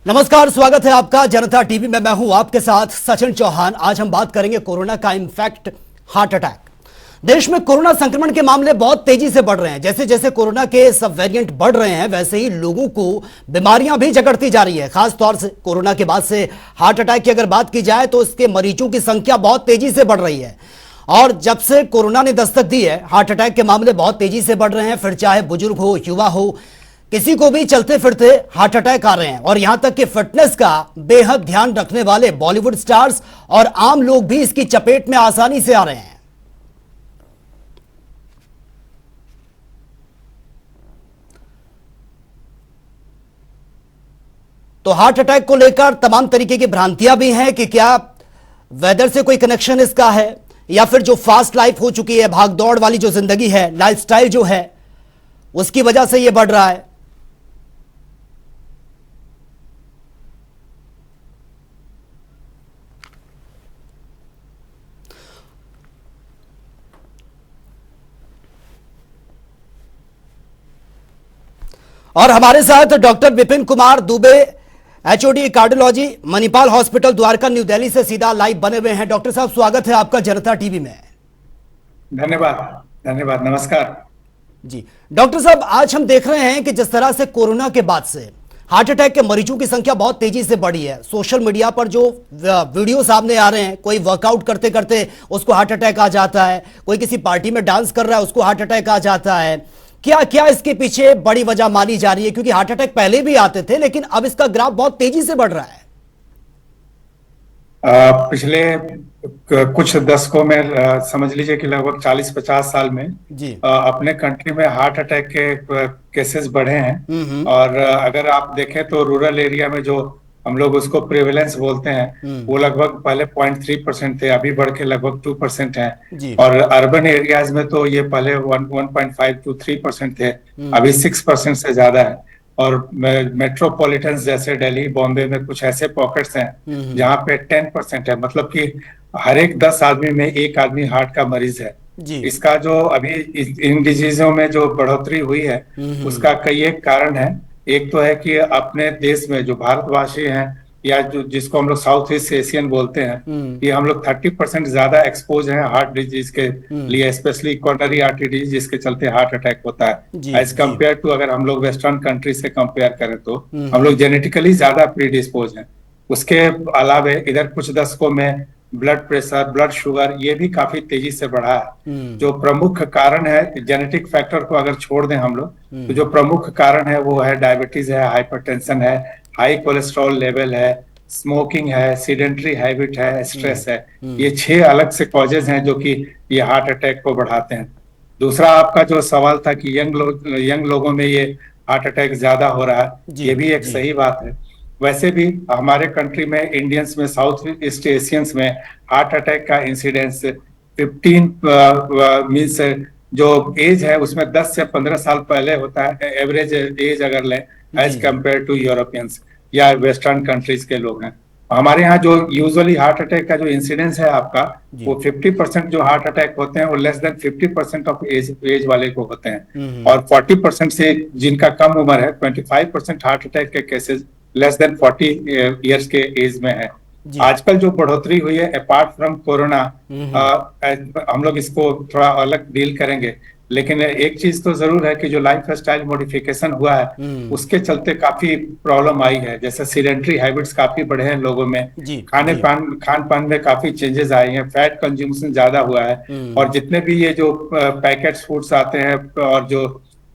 नमस्कार, स्वागत है आपका जनता टीवी में। मैं हूं आपके साथ सचिन चौहान। आज हम बात करेंगे कोरोना का इम्पैक्ट, हार्ट अटैक। देश में कोरोना संक्रमण के मामले बहुत तेजी से बढ़ रहे हैं। जैसे जैसे कोरोना के सब वेरिएंट बढ़ रहे हैं वैसे ही लोगों को बीमारियां भी जकड़ती जा रही है। खासतौर से कोरोना के बाद से हार्ट अटैक की अगर बात की जाए तो इसके मरीजों की संख्या बहुत तेजी से बढ़ रही है। और जब से कोरोना ने दस्तक दी है, हार्ट अटैक के मामले बहुत तेजी से बढ़ रहे हैं। फिर चाहे बुजुर्ग हो, युवा हो, किसी को भी चलते फिरते हार्ट अटैक आ रहे हैं। और यहां तक कि फिटनेस का बेहद ध्यान रखने वाले बॉलीवुड स्टार्स और आम लोग भी इसकी चपेट में आसानी से आ रहे हैं। तो हार्ट अटैक को लेकर तमाम तरीके की भ्रांतियां भी हैं कि क्या वेदर से कोई कनेक्शन इसका है, या फिर जो फास्ट लाइफ हो चुकी है, भागदौड़ वाली जो जिंदगी है, लाइफस्टाइल जो है, उसकी वजह से यह बढ़ रहा है। और हमारे साथ doctor Vipin Kumar Dubey, HOD cardiology, Manipal hospital, Dwarka, new Delhi से सीधा लाइव बने हुए हैं। डॉक्टर साहब, स्वागत है आपका जनता टीवी में। धन्यवाद धन्यवाद, नमस्कार जी डॉक्टर साहब, आज हम देख रहे हैं कि जिस तरह से कोरोना के बाद से हार्ट अटैक के मरीजों की संख्या बहुत तेजी से बढ़ी है। सोशल मीडिया पर जो वीडियो सामने आ रहे हैं, कोई वर्कआउट करते करते उसको हार्ट अटैक आ जाता है, कोई किसी पार्टी में डांस कर रहा है उसको हार्ट अटैक आ जाता है। क्या क्या इसके पीछे बड़ी वजह मानी जा रही है? क्योंकि हार्ट अटैक पहले भी आते थे लेकिन अब इसका ग्राफ बहुत तेजी से बढ़ रहा है। पिछले कुछ दशकों में समझ लीजिए कि लगभग 40-50 साल में जी अपने कंट्री में हार्ट अटैक के केसेस बढ़े हैं। और अगर आप देखें तो रूरल एरिया में जो हम लोग उसको प्रेवलेंस बोलते हैं, वो लगभग पहले 0.3% थे, अभी बढ़ के लगभग 2% है। और अर्बन एरियाज में तो ये पहले 1.5 to 3% थे, अभी 6% से ज्यादा है। और मेट्रोपॉलिटन जैसे दिल्ली, बॉम्बे में कुछ ऐसे पॉकेट्स हैं जहाँ पे 10% है, मतलब कि हर एक 10 आदमी में एक आदमी हार्ट का मरीज है। इसका जो अभी इन डिजीजों में जो बढ़ोतरी हुई है उसका कई एक कारण है। एक तो है कि अपने देश में जो भारतवासी हैं, या जो जिसको हम लोग साउथ ईस्ट एशियन बोलते हैं, ये हम लोग 30% ज्यादा एक्सपोज हैं हार्ट डिजीज के लिए, स्पेशली कोरोनरी आर्टरी डिजीज, जिसके चलते हार्ट अटैक होता है। एज कम्पेयर टू अगर हम लोग वेस्टर्न कंट्री से कंपेयर करें तो हम लोग जेनेटिकली ज्यादा प्रीडिस्पोज हैं। उसके अलावा इधर कुछ दशकों में ब्लड प्रेशर, ब्लड शुगर, ये भी काफी तेजी से बढ़ा है। जो प्रमुख कारण है, जेनेटिक फैक्टर को अगर छोड़ दें हम लोग, तो जो प्रमुख कारण है वो है डायबिटीज है, हाइपरटेंशन है, हाई कोलेस्ट्रॉल लेवल है, स्मोकिंग है, सीडेंटरी हैबिट है, स्ट्रेस है। ये 6 अलग से कॉजेज हैं जो कि ये हार्ट अटैक को बढ़ाते हैं। दूसरा आपका जो सवाल था कि यंग लोगों में ये हार्ट अटैक ज्यादा हो रहा है, ये भी एक सही बात है। वैसे भी हमारे कंट्री में, इंडियंस में, साउथ ईस्ट एशियंस में हार्ट अटैक का इंसिडेंस 15 मीन्स जो एज है उसमें 10 से 15 साल पहले होता है, एवरेज एज अगर लें, एज कंपेयर टू यूरोपियंस या वेस्टर्न कंट्रीज के लोग हैं। हमारे यहाँ जो यूजुअली हार्ट अटैक का जो इंसिडेंस है आपका, वो 50% जो हार्ट अटैक होते हैं वो लेस देन 50% ऑफ एज वाले को होते हैं। और 40% से जिनका कम उम्र है, 25% हार्ट अटैक के केसेस लेस देन 40 इयर्स के एज में है। आजकल जो बढ़ोतरी हुई है, अपार्ट फ्रॉम कोरोना, हम लोग इसको थोड़ा अलग डील करेंगे, लेकिन एक चीज तो जरूर है कि जो लाइफ स्टाइल मॉडिफिकेशन हुआ है उसके चलते काफी प्रॉब्लम आई है। जैसे सीडेंटरी हैबिट्स काफी बढ़े हैं लोगों में, खान पान में काफी चेंजेस आए हैं, फैट कंज्यूमेशन ज्यादा हुआ है। और जितने भी ये जो पैकेट्स फूड्स आते हैं और जो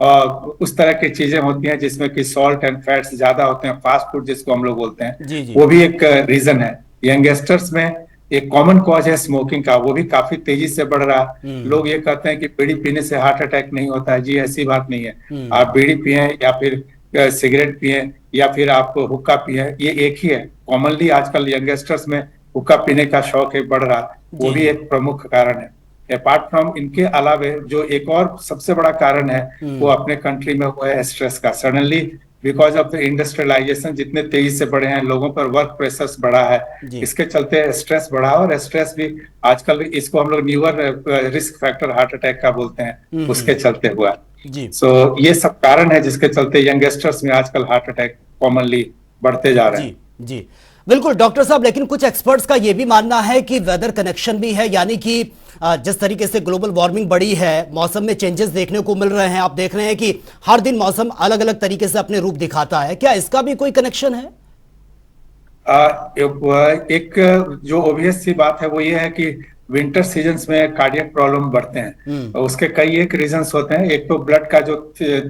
उस तरह की चीजें होती हैं जिसमें कि सॉल्ट एंड फैट्स ज्यादा होते हैं, फास्ट फूड जिसको हम लोग बोलते हैं, वो भी एक रीजन है। यंगस्टर्स में एक कॉमन कॉज है स्मोकिंग का, वो भी काफी तेजी से बढ़ रहा है। लोग ये कहते हैं कि बीड़ी पीने से हार्ट अटैक नहीं होता है। जी, ऐसी बात नहीं है। आप बीड़ी पिए या फिर सिगरेट पिए या फिर आप हुक्का पिए, ये एक ही है। कॉमनली आजकल यंगस्टर्स में हुक्का पीने का शौक है बढ़ रहा, वो भी एक प्रमुख कारण है। अपार्ट फ्रॉम इनके अलावे जो एक और सबसे बड़ा कारण है वो अपने कंट्री में हुआ है स्ट्रेस का। Suddenly because of the industrialization जितने तेजी से बढ़े हैं, लोगों पर वर्क प्रेशर्स बढ़ा है, इसके चलते स्ट्रेस बढ़ा। और स्ट्रेस भी आजकल इसको हम लोग newer risk factor heart attack का बोलते हैं, उसके चलते हुआ। सो ये सब कारण है जिसके चलते यंगस्टर्स में आजकल हार्ट अटैक कॉमनली बढ़ते जा रहे हैं। जी जी बिल्कुल डॉक्टर साहब, लेकिन कुछ एक्सपर्ट्स का यह भी मानना है कि वेदर कनेक्शन भी है, यानी कि जिस तरीके से ग्लोबल वार्मिंग बढ़ी है, मौसम में चेंजेस देखने को मिल रहे हैं, आप देख रहे हैं कि हर दिन मौसम अलग अलग तरीके से अपने रूप दिखाता है, क्या इसका भी कोई कनेक्शन है? एक जो ऑब्वियस सी बात है वो ये है कि विंटर सीजन्स में कार्डियक प्रॉब्लम बढ़ते हैं। उसके कई एक रीजंस होते हैं। एक तो ब्लड का जो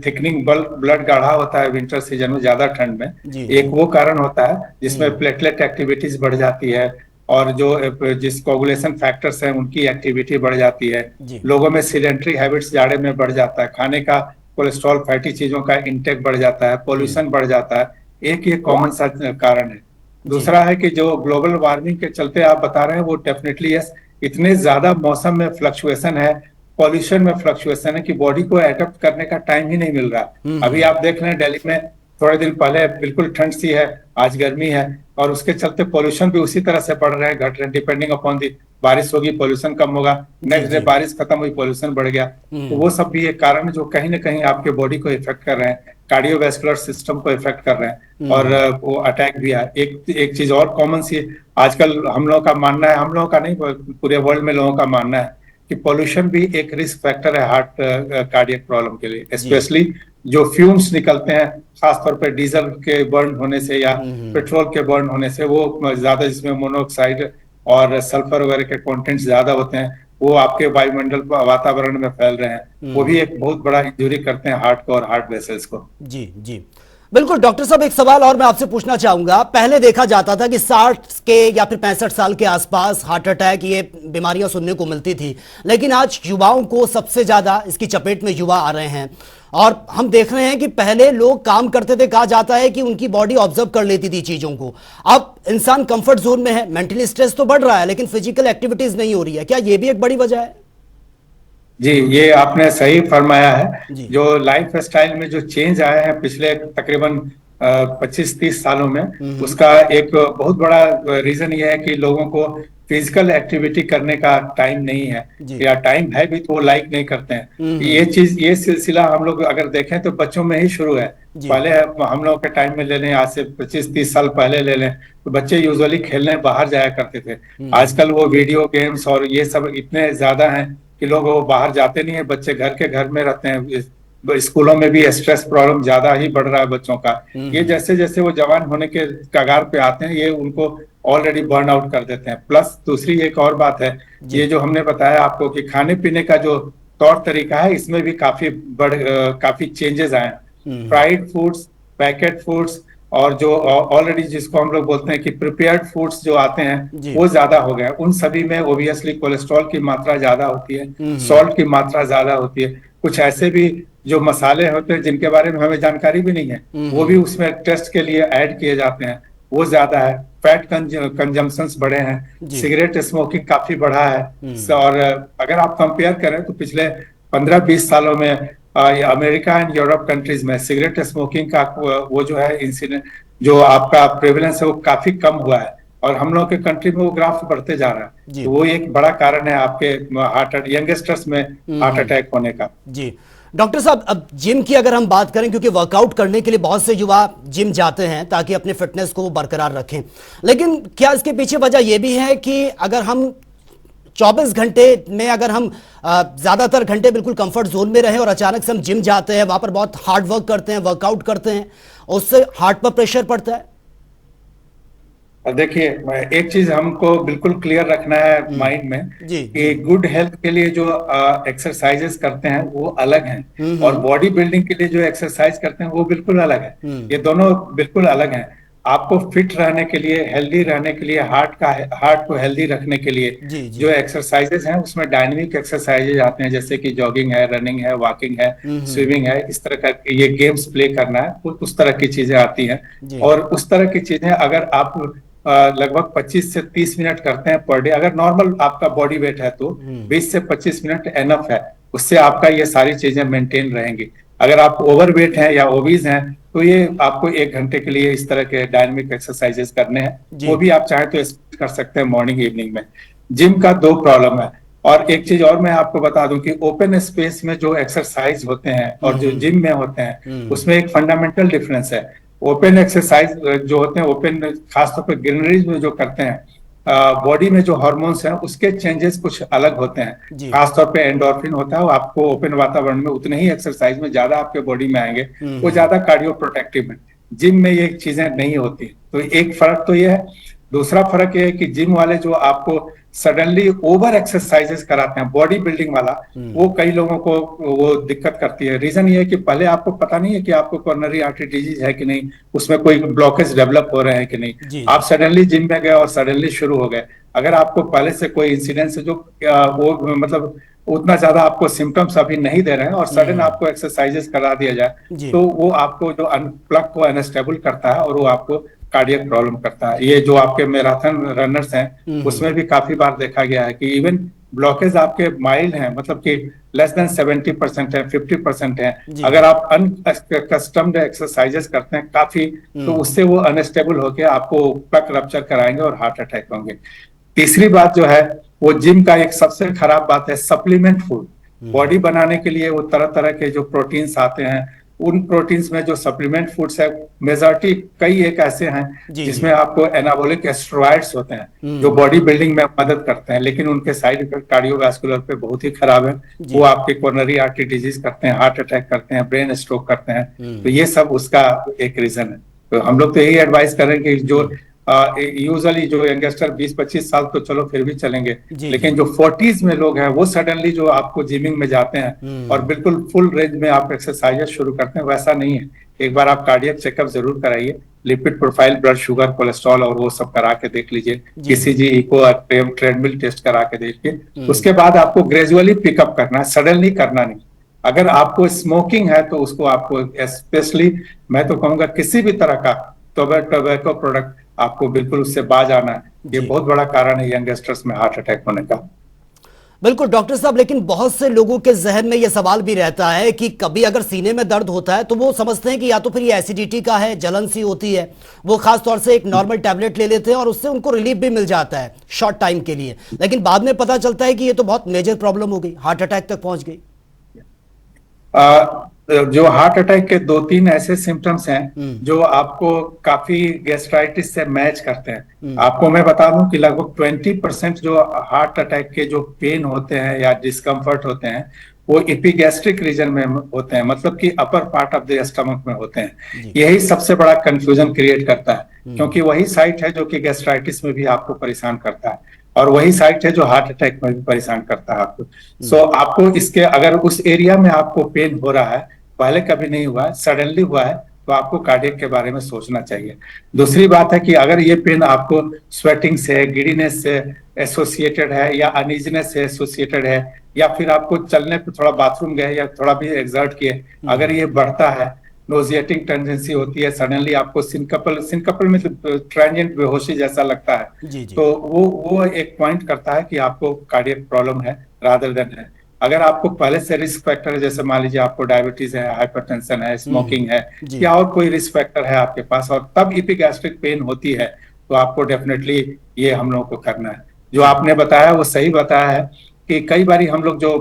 थिकनिंग, ब्लड गाढ़ा होता है विंटर सीजन में, ज्यादा ठंड में, एक वो कारण होता है जिसमें प्लेटलेट एक्टिविटीज बढ़ जाती है, और जो जिस कोगुलेशन फैक्टर्स हैं उनकी एक्टिविटी बढ़ जाती है। लोगों में सिलेंट्री हैबिट्स जाड़े में बढ़ जाता है, खाने का कोलेस्ट्रॉल, फैटी चीजों का इंटेक बढ़ जाता है, पोल्यूशन बढ़ जाता है। एक ये कॉमन सा कारण है। दूसरा है कि जो ग्लोबल वार्मिंग के चलते आप बता रहे हैं वो डेफिनेटली यस, इतने ज्यादा मौसम में फ्लक्चुएशन है, पॉल्यूशन में फ्लक्चुएशन है कि बॉडी को एडप्ट करने का टाइम ही नहीं मिल रहा। अभी आप देख रहे हैं दिल्ली में थोड़े दिन पहले बिल्कुल ठंड सी है, आज गर्मी है, और उसके चलते पॉल्यूशन भी उसी तरह से बढ़ रहे हैं, घट रहे हैं। डिपेंडिंग अपॉन दी बारिश होगी पॉल्यूशन कम होगा, नेक्स्ट डे बारिश खत्म हुई पॉल्यूशन बढ़ गया। तो वो सब भी एक कारण है जो कहीं ना कहीं आपके बॉडी को इफेक्ट कर रहे हैं, कार्डियोवैस्कुलर सिस्टम को इफेक्ट कर रहे हैं, और वो अटैक भी है। एक चीज और कॉमन सी आजकल हम लोगों का मानना है, हम लोगों का नहीं पूरे वर्ल्ड में लोगों का मानना है कि पॉल्यूशन भी एक रिस्क फैक्टर है हार्ट कार्डियक प्रॉब्लम के लिए। स्पेशली जो फ्यूम्स निकलते हैं खासतौर पर डीजल के बर्न होने से या पेट्रोल के बर्न होने से, वो ज्यादा, जिसमें मोनोऑक्साइड और सल्फर वगैरह के कंटेंट्स ज्यादा होते हैं, वो आपके वायुमंडल वातावरण में फैल रहे हैं। वो भी एक बहुत बड़ा इंजरी करते हैं हार्ट को और हार्ट वेसल्स को। जी जी बिल्कुल। डॉक्टर साहब, एक सवाल और मैं आपसे पूछना चाहूंगा। पहले देखा जाता था कि 60 के या फिर 65 साल के आसपास हार्ट अटैक, ये बीमारियां सुनने को मिलती थी, लेकिन आज युवाओं को सबसे ज्यादा इसकी चपेट में युवा आ रहे हैं। और हम देख रहे हैं कि पहले लोग काम करते थे, कहा जाता है कि उनकी बॉडी ऑब्जर्व कर लेती थी चीजों को। अब इंसान कंफर्ट जोन में है, मेंटली स्ट्रेस तो बढ़ रहा है लेकिन फिजिकल एक्टिविटीज नहीं हो रही है, क्या ये भी एक बड़ी वजह है? जी, ये आपने सही फरमाया है। जो लाइफ स्टाइल में जो चेंज आए हैं पिछले तकरीबन 25-30 सालों में, उसका एक बहुत बड़ा रीजन ये है कि लोगों को फिजिकल एक्टिविटी करने का टाइम नहीं है, या टाइम है भी तो वो लाइक नहीं करते हैं। ये सिलसिला हम लोग अगर देखें तो बच्चों में ही शुरू है। पहले हम लोग के टाइम में ले लें, आज से 25-30 साल पहले ले लें, तो बच्चे यूजुअली खेलने बाहर जाया करते थे। आजकल वो वीडियो गेम्स और ये सब इतने ज्यादा हैं कि लोग वो बाहर जाते नहीं है, बच्चे घर के घर में रहते हैं। स्कूलों में भी स्ट्रेस प्रॉब्लम ज्यादा ही बढ़ रहा है बच्चों का। ये जैसे जैसे वो जवान होने के कगार पे आते हैं, ये उनको ऑलरेडी बर्न आउट कर देते हैं। प्लस दूसरी एक और बात है, ये जो हमने बताया आपको कि खाने पीने का जो तौर तरीका है, इसमें भी काफी चेंजेस आए हैं। फ्राइड फूड्स, पैकेट फूड्स, और जो ऑलरेडी जिसको हम लोग बोलते हैं कि प्रिपेयर्ड फूड्स जो आते हैं वो ज्यादा हो गए। उन सभी में ओबियसली कोलेस्ट्रॉल की मात्रा ज्यादा होती है, सॉल्ट की मात्रा ज्यादा होती है। कुछ ऐसे भी जो मसाले होते हैं जिनके बारे में हमें जानकारी भी नहीं है, वो भी उसमें टेस्ट के लिए ऐड किए जाते हैं, वो ज्यादा है। फैट कंजम्पशंस बढ़े हैं, सिगरेट स्मोकिंग काफी बढ़ा है। और अगर आप कंपेयर करें तो पिछले 15-20 सालों में अमेरिका एंड यूरोप कंट्रीज में सिगरेट स्मोकिंग का वो जो है इंसिडेंट, जो आपका प्रेवलेंस है, वो काफी कम हुआ है, और हम लोग के कंट्री में वो ग्राफ बढ़ते जा रहा है। तो वो एक बड़ा कारण है आपके यंगस्टर्स में हार्ट अटैक होने का। जी डॉक्टर साहब, अब जिम की अगर हम बात करें, क्योंकि वर्कआउट करने के लिए बहुत से युवा जिम जाते हैं ताकि अपने फिटनेस को बरकरार रखें, लेकिन क्या इसके पीछे वजह यह भी है कि अगर हम 24 घंटे में अगर हम ज्यादातर घंटे बिल्कुल कंफर्ट जोन में रहे और अचानक से हम जिम जाते हैं, वहां पर बहुत हार्ड वर्क करते हैं, वर्कआउट करते हैं, उससे हार्ट पर प्रेशर पड़ता है? और देखिए, एक चीज हमको बिल्कुल क्लियर रखना है माइंड में कि गुड हेल्थ के लिए जो एक्सरसाइजेस करते हैं वो अलग हैं, और बॉडी बिल्डिंग के लिए जो एक्सरसाइज करते हैं वो बिल्कुल अलग है। ये दोनों बिल्कुल अलग हैं। आपको फिट रहने के लिए, हेल्दी रहने के लिए, हार्ट को हेल्दी रखने के लिए जो एक्सरसाइजेस हैं उसमें डायनेमिक एक्सरसाइजेज आते हैं, जैसे कि जॉगिंग है, रनिंग है, वॉकिंग है, स्विमिंग है, इस तरह का ये गेम्स प्ले करना है, उस तरह की चीजें आती हैं। और उस तरह की चीजें अगर आप लगभग 25 से 30 मिनट करते हैं पर डे, अगर नॉर्मल आपका बॉडी वेट है तो 20 से 25 मिनट एनफ है, उससे आपका ये सारी चीजें मेंटेन रहेंगी। अगर आप ओवरवेट हैं या ओबीज हैं तो ये आपको 1 घंटे के लिए इस तरह के डायनेमिक एक्सरसाइजेस करने हैं, वो भी आप चाहें तो कर सकते हैं मॉर्निंग इवनिंग में। जिम का 2 प्रॉब्लम है। और एक चीज और मैं आपको बता दूं कि ओपन स्पेस में जो एक्सरसाइज होते हैं और जो जिम में होते हैं उसमें एक फंडामेंटल डिफरेंस है। ओपन एक्सरसाइज जो होते हैं, ओपन खासतौर पर ग्रीनरीज में जो करते हैं, बॉडी में जो हार्मोन्स हैं उसके चेंजेस कुछ अलग होते हैं। जी। खासतौर पे एंडोर्फिन होता है, वो आपको ओपन वातावरण में उतने ही एक्सरसाइज में ज्यादा आपके बॉडी में आएंगे, वो ज्यादा कार्डियो प्रोटेक्टिव है। जिम में ये चीजें नहीं होती, तो एक फर्क तो ये है। दूसरा फर्क ये है कि जिम वाले जो आपको सडनली ओवर एक्सरसाइजेस कराते हैं, बॉडी बिल्डिंग वाला, वो कई लोगों को वो दिक्कत करती है। रीजन ये है कि पहले आपको पता नहीं है कि आपको कोरोनरी आर्टरी डिजीज है कि नहीं, उसमें कोई ब्लॉकेज डेवलप हो रहे हैं कि नहीं। आप सडनली जिम में गए और सडनली शुरू हो गए। अगर आपको पहले से कोई इंसिडेंस है जो वो मतलब उतना ज्यादा आपको सिम्टम्स अभी नहीं दे रहे हैं और सडन आपको एक्सरसाइजेस करा दिया जाए, तो वो आपको जो प्लग को अनस्टेबल करता है और वो आपको कार्डियक प्रॉब्लम करता है। ये जो आपके मैराथन रनर्स हैं उसमें भी काफी बार देखा गया है कि इवन ब्लॉकेज आपके माइल्ड हैं, मतलब कि लेस देन 70% है, 50% है, अगर आप अनकस्टम्ड एक्सरसाइजेस करते हैं काफी, तो उससे वो अनस्टेबल होके आपको प्लग रप्चर कराएंगे और हार्ट अटैक होंगे। तीसरी बात जो है, वो जिम का एक सबसे खराब बात है सप्लीमेंट फूड। बॉडी बनाने के लिए वो तरह तरह के जो प्रोटीन्स आते हैं, उन प्रोटीन्स में जो सप्लीमेंट फूड्स है, मेजॉरिटी कई एक ऐसे हैं जिसमें आपको एनाबॉलिक एस्टेरॉइड्स होते हैं जो बॉडी बिल्डिंग में मदद करते हैं, लेकिन उनके साइड इफेक्ट कार्डियोवास्कुलर पे बहुत ही खराब है। वो आपके कोरोनरी आर्टरी डिजीज करते हैं, हार्ट अटैक करते हैं, ब्रेन स्ट्रोक करते हैं। तो ये सब उसका एक रीजन है। तो हम लोग तो यही एडवाइस करेंगे कि जो यूजुअली जो यंगस्टर 20-25 साल तो चलो फिर भी चलेंगे, लेकिन जो 40s में लोग हैं वो सडनली जो आपको जिमिंग में जाते हैं और बिल्कुल फुल रेंज में आप एक्सरसाइजेस शुरू करते हैं, वैसा नहीं है। एक बार आप कार्डियक चेकअप जरूर कराइए, lipid profile, blood sugar, cholesterol और वो सब करा के देख लीजिए, ईसीजी, इको, ट्रेडमिल टेस्ट करा के देखिए। उसके बाद आपको ग्रेजुअली पिकअप करना है, सडनली करना नहीं। अगर आपको स्मोकिंग है तो उसको आपको स्पेशली, मैं तो कहूंगा किसी भी तरह का टोबैको प्रोडक्ट आपको बिल्कुल उससे बाज आना है। ये बहुत बड़ा कारण है यंगस्टर्स में हार्ट अटैक होने का। बिल्कुल डॉक्टर साहब, लेकिन बहुत से लोगों के जहन में यह सवाल भी रहता है कि कभी अगर सीने में दर्द होता है तो वो समझते हैं कि या तो फिर ये एसिडिटी का है, जलन सी होती है, वो खास तौर से एक नॉर्मल टैबलेट ले लेते हैं और उससे उनको रिलीफ भी मिल जाता है शॉर्ट टाइम के लिए, लेकिन बाद में पता चलता है कि ये तो बहुत मेजर प्रॉब्लम हो गई, हार्ट अटैक तक पहुंच गई। जो हार्ट अटैक के 2-3 ऐसे सिम्टम्स हैं जो आपको काफी गैस्ट्राइटिस से मैच करते हैं। आपको मैं बता दूं कि लगभग 20% जो हार्ट अटैक के जो पेन होते हैं या डिस्कम्फर्ट होते हैं वो एपिगैस्ट्रिक रीजन में होते हैं, मतलब कि upper part of the stomach में होते हैं। यही सबसे बड़ा कंफ्यूजन क्रिएट करता है, क्योंकि वही साइट है जो कि गैस्ट्राइटिस में भी आपको परेशान करता है और वही साइट है जो हार्ट अटैक में भी परेशान करता है आपको। सो आपको इसके, अगर उस एरिया में आपको पेन हो रहा है, पहले कभी नहीं हुआ है, सडनली हुआ है, तो आपको कार्डियक के बारे में सोचना चाहिए। दूसरी बात है कि अगर ये पेन आपको स्वेटिंग से, गिडीनेस से एसोसिएटेड है या अनइजीनेस से एसोसिएटेड है, या फिर आपको चलने पे थोड़ा बाथरूम गए या थोड़ा भी एक्सर्ट किए, अगर ये बढ़ता है, नोजिएटिंग टेंडेंसी होती है, सडनली आपको सिंकपल में ट्रांजिएंट बेहोशी जैसा लगता है, तो वो एक पॉइंट करता है कि आपको कार्डियक प्रॉब्लम है रादर देन है। अगर आपको पहले से रिस्क फैक्टर है, जैसे मान लीजिए आपको डायबिटीज है, हाइपरटेंशन है, स्मोकिंग है या और कोई रिस्क फैक्टर है आपके पास और तब एपिगैस्ट्रिक पेन होती है, तो आपको डेफिनेटली ये हम लोगों को करना है। जो आपने बताया वो सही बताया है कि कई बार हम लोग जो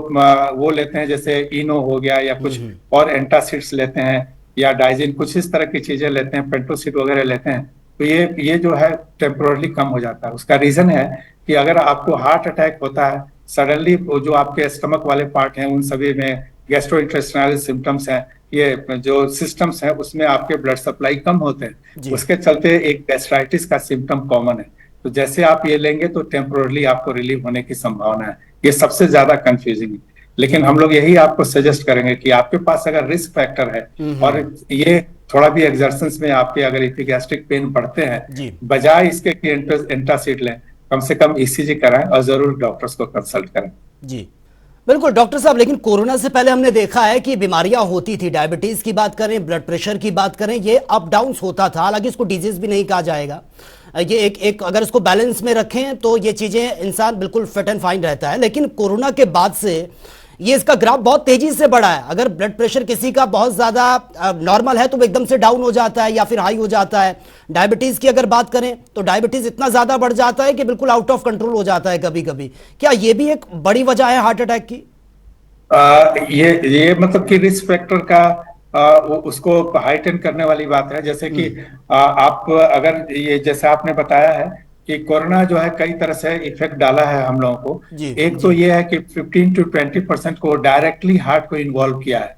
वो लेते हैं, जैसे इनो हो गया या कुछ और एंटासिड्स लेते हैं या डाइजिन, कुछ इस तरह की चीजें लेते हैं, पेंटोसिड वगैरह लेते हैं, तो ये जो है टेम्पोरली कम हो जाता है। उसका रीजन है कि अगर आपको हार्ट अटैक होता है सडनली, जो आपके स्टमक वाले पार्ट हैं उन सभी में गैस्ट्रोइंटेस्टाइनल सिम्टम्स हैं, ये जो सिस्टम्स हैं उसमें आपके ब्लड सप्लाई कम होते हैं, उसके चलते एक गैस्ट्राइटिस का सिम्टम कॉमन है। तो जैसे आप ये लेंगे तो टेम्पोरली आपको रिलीव होने की संभावना है। ये सबसे ज्यादा कंफ्यूजिंग है, लेकिन हम लोग यही आपको सजेस्ट करेंगे कि आपके पास अगर रिस्क फैक्टर है और ये थोड़ा भी एक्सर्शंस में आपके अगर एपिगैस्ट्रिक पेन बढ़ते हैं, बजाय इसके कि एंटासिड लें, कम से कम ईसीजी कराएं और जरूर डॉक्टर्स को कंसल्ट करें। जी बिल्कुल डॉक्टर साहब, लेकिन कोरोना से पहले हमने देखा है कि बीमारियां होती थी, डायबिटीज की बात करें, ब्लड प्रेशर की बात करें, ये अप डाउन होता था। हालांकि इसको डिजीज भी नहीं कहा जाएगा, ये एक अगर इसको बैलेंस में रखें तो ये चीजें इंसान बिल्कुल फिट एंड फाइन रहता है। लेकिन कोरोना के बाद से ये इसका ग्राफ बहुत तेजी से बढ़ा है। अगर ब्लड प्रेशर किसी का बहुत ज्यादा नॉर्मल है तो वो एकदम से डाउन हो जाता है या फिर हाई हो जाता है। डायबिटीज की अगर बात करें तो डायबिटीज इतना ज्यादा बढ़ जाता है कि बिल्कुल आउट ऑफ कंट्रोल हो जाता है कभी कभी। क्या ये भी एक बड़ी वजह है हार्ट अटैक की? ये मतलब कि रिस्क फैक्टर का उसको हाइटेन करने वाली बात है। जैसे कि आप अगर ये जैसे आपने बताया है कि कोरोना जो है कई तरह से इफेक्ट डाला है हम लोगों को। जी एक जी। तो ये है कि 15 to 20% को डायरेक्टली हार्ट को इन्वॉल्व किया है।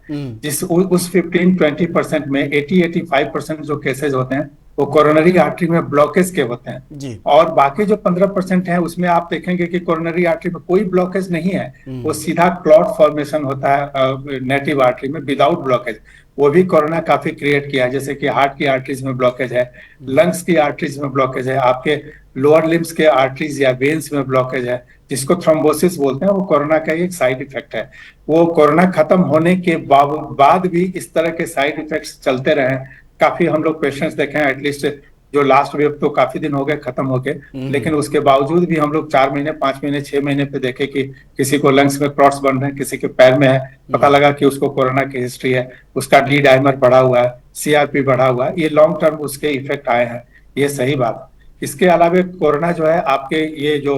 उस 15-20% में 80-85% जो केसेस होते हैं वो कोरोनरी आर्टरी में ब्लॉकेज के होते हैं। जी। और बाकी जो 15% है उसमें आप देखेंगे कि कोरोनरी आर्टरी में कोई ब्लॉकेज नहीं है, वो सीधा क्लॉट फॉर्मेशन होता है नेटिव आर्टरी में विदाउट ब्लॉकेज। वो भी कोरोना काफी क्रिएट किया है, जैसे कि हार्ट की आर्टरीज में ब्लॉकेज है, लंग्स की आर्टरीज में ब्लॉकेज है, आपके लोअर लिम्स के आर्टरीज या वेन्स में ब्लॉकेज है, जिसको थ्रोम्बोसिस बोलते हैं। वो कोरोना का एक साइड इफेक्ट है। वो कोरोना खत्म होने के बाद भी इस तरह के साइड इफेक्ट्स चलते रहे। काफी हम लोग पेशेंट्स देखे हैं, एटलीस्ट जो लास्ट वेव तो काफी दिन हो गए खत्म होके, लेकिन उसके बावजूद भी हम लोग 4 महीने 5 महीने 6 महीने पे देखे कि किसी को लंग्स में क्लॉट्स बन रहे हैं, किसी के पैर में है, पता लगा कि उसको कोरोना की हिस्ट्री है, उसका डी डाइमर बढ़ा हुआ है, सीआरपी बढ़ा हुआ है। ये लॉन्ग टर्म उसके इफेक्ट आए हैं, ये सही बात। इसके अलावा कोरोना जो है आपके ये जो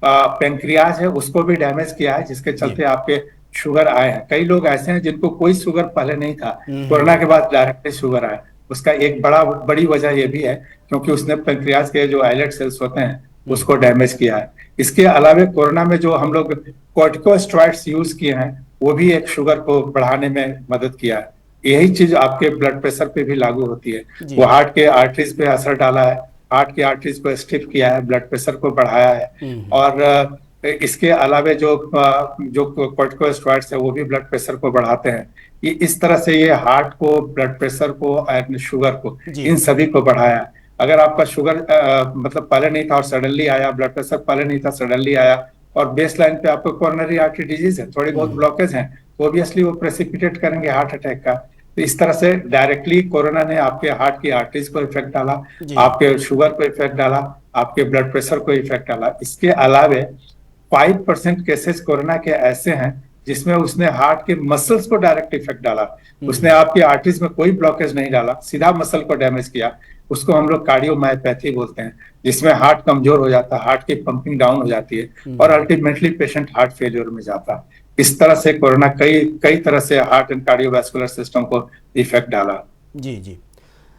पेंक्रियाज है उसको भी डैमेज किया है, जिसके चलते आपके शुगर आए हैं। कई लोग ऐसे हैं जिनको कोई शुगर पहले नहीं था, कोरोना के बाद डायरेक्टली शुगर आए। उसका एक बड़ी वजह यह भी है क्योंकि उसने पेंक्रियाज के जो आइलेट सेल्स होते हैं उसको डैमेज किया है। इसके अलावा कोरोना में जो हम लोग कॉर्टिकोस्टेरॉइड्स यूज किए हैं वो भी एक शुगर को बढ़ाने में मदद किया है। यही चीज आपके ब्लड प्रेशर पे भी लागू होती है। वो हार्ट के आर्टरीज पे असर डाला है, हार्ट की आर्टरीज को स्टिफ किया है, ब्लड प्रेशर को बढ़ाया है। और इसके अलावा जो कॉर्टिकोस्टेरॉइड्स है वो भी ब्लड प्रेशर को बढ़ाते हैं। ये इस तरह से ये हार्ट को, ब्लड प्रेशर को और शुगर को, इन सभी को बढ़ाया। अगर आपका शुगर मतलब पहले नहीं था और सडनली आया, ब्लड प्रेशर पहले नहीं था सडनली आया, और बेस लाइन पे आपको कोरोनरी आर्टरी डिजीज है, थोड़ी बहुत ब्लॉकेज है, तो ऑब्वियसली वो प्रेसिपिटेट करेंगे हार्ट अटैक का। तो इस तरह से डायरेक्टली कोरोना ने आपके हार्ट की आर्टरीज को इफेक्ट डाला, आपके शुगर को इफेक्ट डाला, आपके ब्लड प्रेशर को इफेक्ट डाला। इसके अलावा 5% केसेस कोरोना के ऐसे हैं जिसमें उसने हार्ट के मसल्स को डायरेक्ट इफेक्ट डाला। उसने आपकी आर्टरीज में कोई ब्लॉकेज नहीं डाला, सीधा मसल को डैमेज किया। उसको हम लोग कार्डियोमायोपैथी बोलते हैं, जिसमें हार्ट कमजोर हो जाता है, हार्ट की पंपिंग डाउन हो जाती है और अल्टीमेटली पेशेंट हार्ट फेलियर में जाता है। इस तरह से कोरोना कई तरह से हार्ट एंड कार्डियोवैस्कुलर सिस्टम को इफेक्ट डाला। जी जी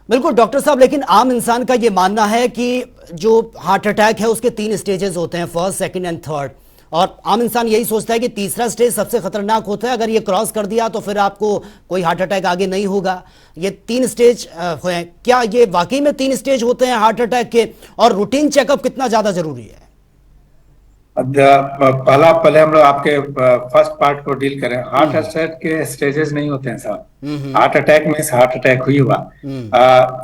बिल्कुल डॉक्टर साहब, लेकिन आम इंसान का ये मानना है कि जो हार्ट अटैक है उसके 3 स्टेजेस होते हैं, फर्स्ट, सेकंड एंड थर्ड, और आम इंसान यही सोचता है कि तीसरा स्टेज सबसे खतरनाक होता है, अगर ये क्रॉस कर दिया तो फिर आपको कोई हार्ट अटैक आगे नहीं होगा। ये 3 स्टेज हैं, क्या ये वाकई में 3 स्टेज होते हैं हार्ट अटैक के, और रूटीन चेकअप कितना ज्यादा जरूरी है? पहले हम लोग आपके फर्स्ट पार्ट को डील करें। हार्ट अटैक के स्टेजेस नहीं होते हैं साहब। हार्ट अटैक में हार्ट अटैक हुई हुआ,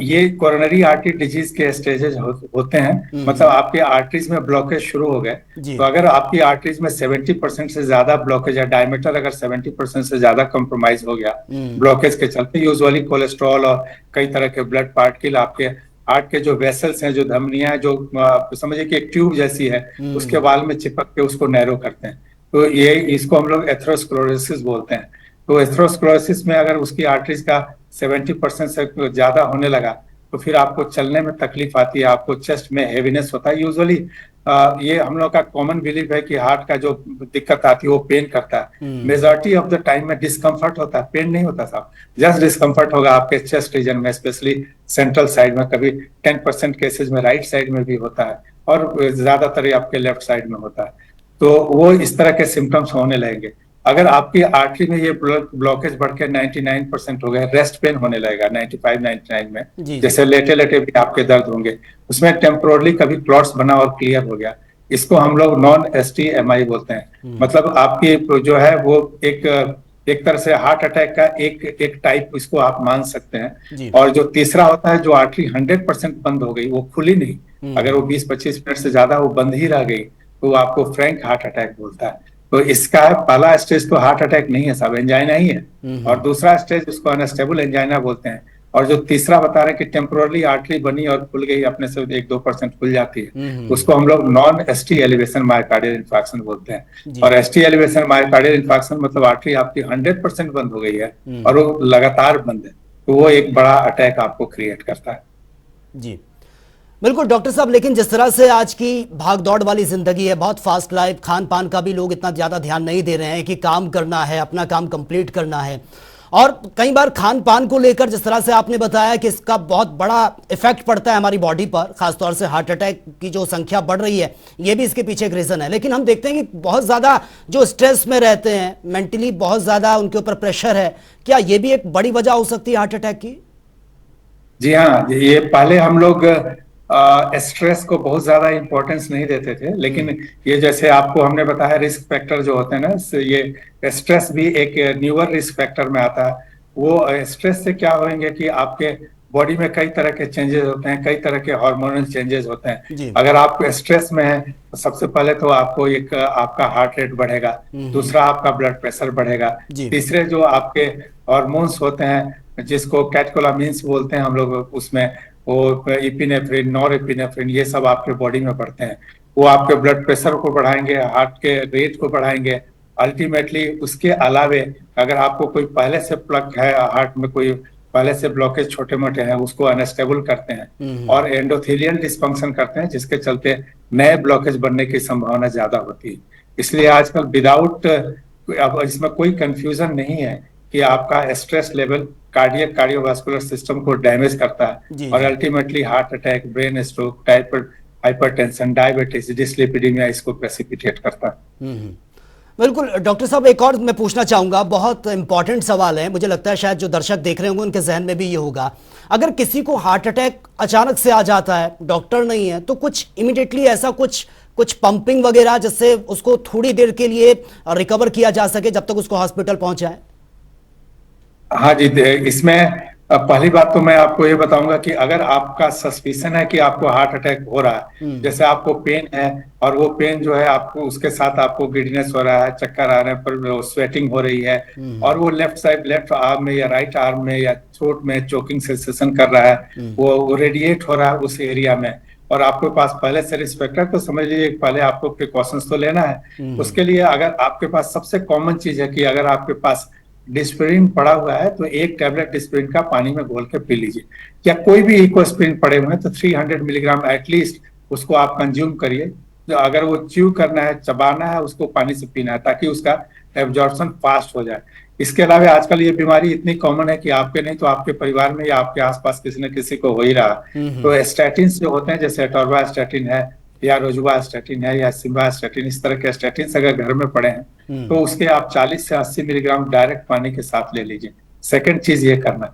ये कोरोनरी आर्टरी डिजीज के स्टेजेस होते हैं। मतलब आपके आर्टरीज में ब्लॉकेज शुरू हो गए, तो अगर आपकी आर्टरीज में 70% से ज्यादा ब्लॉकेज है, डायमीटर अगर 70% से ज्यादा कॉम्प्रोमाइज हो गया ब्लॉकेज के चलते, यूजुअली कोलेस्ट्रॉल और कई तरह के ब्लड पार्टिकल आपके हार्ट के जो वेसल्स हैं, जो धमनियां हैं, जो समझिए कि एक ट्यूब जैसी है, उसके वाल में चिपक के उसको नैरो करते हैं। तो ये इसको हम लोग एथेरोस्क्लेरोसिस बोलते हैं। तो एथेरोस्क्लेरोसिस में अगर उसकी आर्टरीज का 70% से ज्यादा होने लगा तो फिर आपको चलने में तकलीफ आती है, आपको चेस्ट में हेवीनेस होता है। यूजुअली ये हम लोग का कॉमन बिलीफ है कि हार्ट का जो दिक्कत आती है वो पेन करता है। मेजॉरिटी ऑफ द टाइम में डिस्कम्फर्ट होता है, पेन नहीं होता साहब, जस्ट डिस्कम्फर्ट होगा आपके चेस्ट रीजन में, स्पेशली सेंट्रल साइड में। कभी 10% केसेस में राइट साइड में भी होता है और ज्यादातर आपके लेफ्ट साइड में होता है। तो वो इस तरह के सिम्टम्स होने लगेंगे। अगर आपकी आर्टरी में ये ब्लॉकेज बढ़ के 99% हो गए, रेस्ट पेन होने लगेगा 95-99 में, जैसे लेटे लेटे भी आपके दर्द होंगे, उसमें टेम्पोरली कभी क्लॉट्स बना और क्लियर हो गया, इसको हम लोग नॉन STMI बोलते हैं। मतलब आपकी जो है वो एक तरह से हार्ट अटैक का एक टाइप इसको आप मान सकते हैं। और जो तीसरा होता है, जो आर्टरी 100% बंद हो गई, वो खुली नहीं, अगर वो 20-25 मिनट से ज्यादा वो बंद ही रह गई, तो आपको फ्रैंक हार्ट अटैक बोलता है। तो इसका पहला स्टेज तो हार्ट अटैक नहीं है साहब, एंजाइना ही है। और दूसरा स्टेज उसको अनस्टेबल एंजाइना बोलते हैं। और जो तीसरा बता रहे हैं कि टेम्पोरली आर्टरी बनी और खुल गई, अपने से 1-2% खुल जाती है, उसको हम लोग non ST elevation myocardial infarction बोलते हैं। और ST एलिवेशन मायोकार्डियल इन्फार्क्शन मतलब आर्टरी आपकी 100% बंद हो गई है और वो लगातार बंद है, तो वो एक बड़ा अटैक आपको क्रिएट करता है। जी बिल्कुल डॉक्टर साहब, लेकिन जिस तरह से आज की भाग दौड़ वाली जिंदगी है, बहुत फास्ट लाइफ, खान पान का भी लोग इतना ज्यादा ध्यान नहीं दे रहे हैं कि काम करना है, अपना काम कंप्लीट करना है, और कई बार खान पान को लेकर जिस तरह से आपने बताया कि इसका बहुत बड़ा इफेक्ट पड़ता है हमारी बॉडी पर, खासतौर से हार्ट अटैक की जो संख्या बढ़ रही है ये भी इसके पीछे एक रीजन है। लेकिन हम देखते हैं कि बहुत ज्यादा जो स्ट्रेस में रहते हैं, मेंटली बहुत ज्यादा उनके ऊपर प्रेशर है, क्या ये भी एक बड़ी वजह हो सकती है हार्ट अटैक की? जी हाँ, ये पहले हम लोग स्ट्रेस को बहुत ज्यादा इंपॉर्टेंस नहीं देते थे, लेकिन ये जैसे आपको हमने बताया रिस्क फैक्टर जो होते हैं ना, ये स्ट्रेस भी एक न्यूअर रिस्क फैक्टर में आता है। वो स्ट्रेस से क्या होंगे कि आपके बॉडी में कई तरह के चेंजेस होते हैं, कई तरह के हार्मोनल चेंजेस होते हैं। अगर आप स्ट्रेस में हैं तो सबसे पहले तो आपको एक आपका हार्ट रेट बढ़ेगा, दूसरा आपका ब्लड प्रेशर बढ़ेगा, तीसरे जो आपके हार्मोन्स होते हैं जिसको कैटेकोलामिन्स बोलते हैं हम लोग, उसमें वो इपिनेफ्रिन, नॉरएपिनेफ्रिन, ये सब आपके बॉडी में बढ़ते हैं। वो आपके ब्लड प्रेशर को बढ़ाएंगे, हार्ट के रेट को बढ़ाएंगे। अल्टीमेटली उसके अलावे अगर आपको कोई पहले से प्लग है, हार्ट में कोई पहले से ब्लॉकेज छोटे मोटे हैं, उसको अनस्टेबल करते हैं और एंडोथेलियल डिस्फंक्शन करते हैं, जिसके चलते नए ब्लॉकेज बनने की संभावना ज्यादा होती है। इसलिए आजकल विदाउट, अब इसमें कोई कंफ्यूजन नहीं है कि आपका स्ट्रेस लेवल कार्डियोवास्कुलर सिस्टम को डैमेज करता है और ultimately heart attack, brain stroke, hypertension, diabetes, dyslipidemia इसको प्रेसिपिटेट करता है। बिल्कुल डॉक्टर साहब, एक और मैं पूछना चाहूंगा, बहुत इंपॉर्टेंट सवाल है, मुझे लगता है शायद जो दर्शक देख रहे होंगे उनके जहन में भी ये होगा। अगर किसी को हार्ट अटैक अचानक से आ जाता है, डॉक्टर नहीं है, तो कुछ इमीडिएटली ऐसा कुछ पंपिंग वगैरह जिससे उसको थोड़ी देर के लिए रिकवर किया जा सके जब तक उसको हॉस्पिटल पहुंचाए? हाँ जी, इसमें पहली बात तो मैं आपको ये बताऊंगा कि अगर आपका सस्पिशन है कि आपको हार्ट अटैक हो रहा है, जैसे आपको पेन है और वो पेन जो है आपको उसके साथ आपको गिडनेस हो रहा है, चक्कर आ रहे हैं, पर स्वेटिंग हो रही है और वो लेफ्ट साइड, लेफ्ट आर्म में या राइट आर्म में या थ्रोट में चोकिंग सेंसेशन कर रहा है, वो रेडिएट हो रहा है उस एरिया में, और आपके पास पहले से रिस्क फैक्टर, तो समझ लीजिए पहले आपको प्रिकॉशंस तो लेना है। उसके लिए अगर आपके पास सबसे कॉमन चीज है कि अगर आपके पास डिस्प्रिन पड़ा हुआ है तो एक टैबलेट डिस्प्रिन का पानी में घोल के पी लीजिए, या कोई भी इकोस्प्रिन पड़े हुए हैं तो 300 मिलीग्राम एटलीस्ट उसको आप कंज्यूम करिए। अगर वो च्यू करना है, चबाना है, उसको पानी से पीना है ताकि उसका एब्जॉर्प्शन फास्ट हो जाए। इसके अलावा आजकल ये बीमारी इतनी कॉमन है कि आपके नहीं तो आपके परिवार में या आपके आसपास किसी न किसी को हो ही रहा। तो स्टैटिन जो होते हैं, जैसे एटोर्वास्टैटिन है या रोजुवास्टैटिन है या सिम्वास्टैटिन, इस तरह के स्टैटिन अगर घर में पड़े हैं तो उसके आप 40 से 80 मिलीग्राम डायरेक्ट पानी के साथ ले लीजिए। सेकंड चीज ये करना है।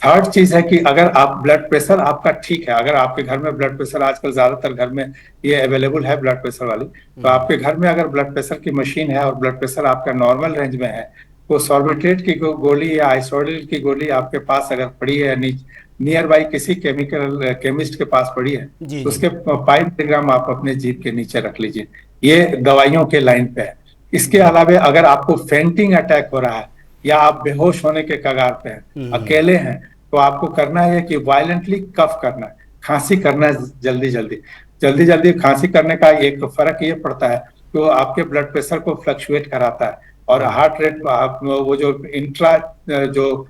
थर्ड चीज है कि अगर आप ब्लड प्रेशर आपका ठीक है, अगर आपके घर में ब्लड प्रेशर, आजकल ज्यादातर घर में ये अवेलेबल है ब्लड प्रेशर वाली, तो आपके घर में अगर ब्लड प्रेशर की मशीन है और ब्लड प्रेशर आपका नॉर्मल रेंज में है, तो सॉर्बिट्रेट की गोली या आइसोडिल की गोली आपके पास अगर पड़ी है, नियर बाई किसी केमिस्ट के पास पड़ी है, तो उसके 5 मिलीग्राम आप अपने जीभ के नीचे रख लीजिए। ये दवाइयों के लाइन पे है। इसके अलावा अगर आपको फेंटिंग अटैक हो रहा है या आप बेहोश होने के कगार पे हैं, अकेले हैं, तो आपको करना है कि वायलेंटली कफ करना है, खांसी करना है, जल्दी जल्दी खांसी करने का एक फर्क ये पड़ता है तो आपके ब्लड प्रेशर को फ्लक्चुएट कराता है और हार्ट रेट, वो जो इंट्रा जो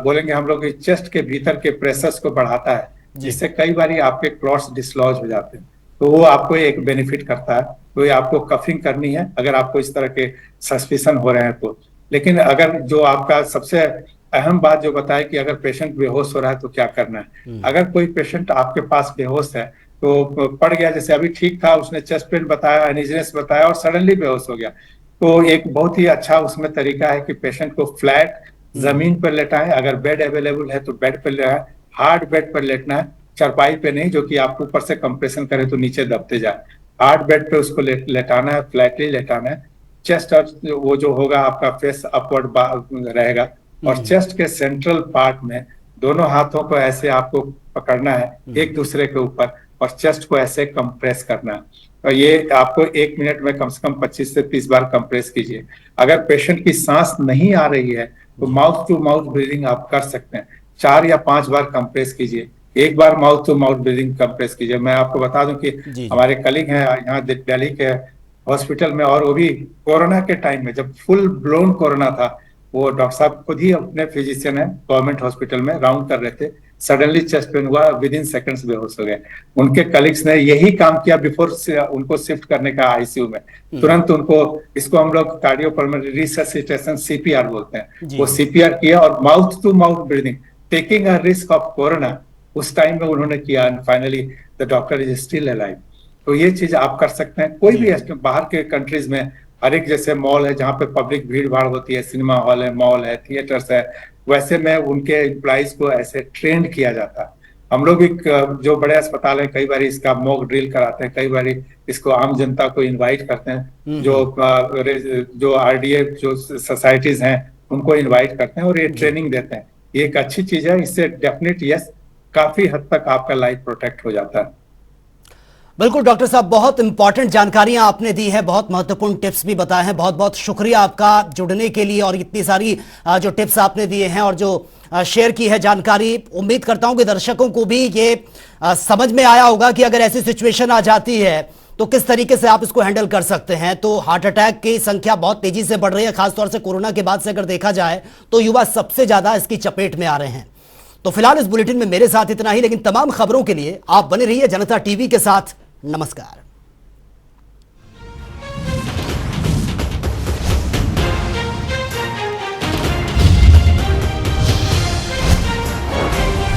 बोलेंगे हम लोग चेस्ट के भीतर के प्रेशर्स को बढ़ाता है, जिससे कई बार आपके क्लॉट्स डिसलॉज हो जाते हैं, तो वो आपको एक बेनिफिट करता है। तो ये आपको कफिंग करनी है अगर आपको इस तरह के सस्पिशन हो रहे हैं तो। लेकिन अगर जो आपका सबसे अहम बात जो बताया कि अगर पेशेंट बेहोश हो रहा है तो क्या करना है। अगर कोई पेशेंट आपके पास बेहोश है तो पड़ गया, जैसे अभी ठीक था, उसने चेस्ट पेन बताया, अनइजीनेस बताया और सडनली बेहोश हो गया, तो एक बहुत ही अच्छा उसमें तरीका है कि पेशेंट को फ्लैट जमीन पर लेटाएं, अगर बेड अवेलेबल है तो बेड पर लेटाएं, हार्ड बेड पर लेटना है, चरपाई पे नहीं जो कि आपको ऊपर से कंप्रेशन करे तो नीचे दबते जाए। हार्ड बेड पे उसको लेटाना है, फ्लैटली लेटाना है। चेस्ट वो जो होगा आपका फेस अपवर्ड रहेगा और चेस्ट के सेंट्रल पार्ट में दोनों हाथों को ऐसे आपको पकड़ना है एक दूसरे के ऊपर और चेस्ट को ऐसे कंप्रेस करना है। और ये आपको 1 मिनट में कम से कम 25 से 30 बार कंप्रेस कीजिए। अगर पेशेंट की सांस नहीं आ रही है तो माउथ टू माउथ ब्रीदिंग आप कर सकते हैं, 4 या 5 बार कंप्रेस कीजिए। एक बार mouth to mouth breathing compress कीजिए। मैं आपको बता दूं कि हमारे कलीग हैं यहाँ दिल्ली के हॉस्पिटल में, और वो भी कोरोना के टाइम में जब फुल ब्लोन कोरोना था, वो डॉक्टर साहब खुद ही अपने फिजिशियन है, गवर्नमेंट हॉस्पिटल में राउंड कर रहे थे, सडनली चेस्ट पेन हुआ, विद इन सेकंड्स बेहोश हो गए। उनके कलीग्स ने यही काम किया बिफोर उनको शिफ्ट करने का आईसीयू में। तुरंत उनको, इसको हम लोग कार्डियोपल्मोनरी रिससिटेशन सीपीआर बोलते हैं, वो सीपीआर किया और mouth to mouth breathing, taking a risk of corona, उस टाइम में उन्होंने किया। And finally the doctor is still alive. तो ये चीज आप कर सकते हैं। कोई भी बाहर के कंट्रीज में हर एक, जैसे मॉल है जहाँ पे पब्लिक भीड़ भाड़ होती है, सिनेमा हॉल है, मॉल है, थिएटर्स है, वैसे में उनके एम्प्लॉइज को ऐसे ट्रेंड किया जाता है। हम लोग एक जो बड़े अस्पताल है, कई बार इसका मॉक ड्रिल कराते हैं, कई बार इसको आम जनता को इनवाइट करते हैं, जो आरडीए जो सोसाइटीज हैं उनको इनवाइट करते हैं और ये ट्रेनिंग देते हैं। ये एक अच्छी चीज है, इससे डेफिनेट यस काफी हद तक आपका लाइफ प्रोटेक्ट हो जाता है। बिल्कुल डॉक्टर साहब, बहुत इंपॉर्टेंट जानकारियां आपने दी है, बहुत महत्वपूर्ण टिप्स भी बताए हैं। बहुत बहुत शुक्रिया आपका जुड़ने के लिए और इतनी सारी जो टिप्स आपने दिए हैं और जो शेयर की है जानकारी। उम्मीद करता हूं कि दर्शकों को भी ये समझ में आया होगा कि अगर ऐसी सिचुएशन आ जाती है तो किस तरीके से आप इसको हैंडल कर सकते हैं। तो हार्ट अटैक की संख्या बहुत तेजी से बढ़ रही है, खासतौर से कोरोना के बाद से अगर देखा जाए तो युवा सबसे ज्यादा इसकी चपेट में आ रहे हैं। तो फिलहाल इस बुलेटिन में मेरे साथ इतना ही, लेकिन तमाम खबरों के लिए आप बने रहिए जनता टीवी के साथ। नमस्कार।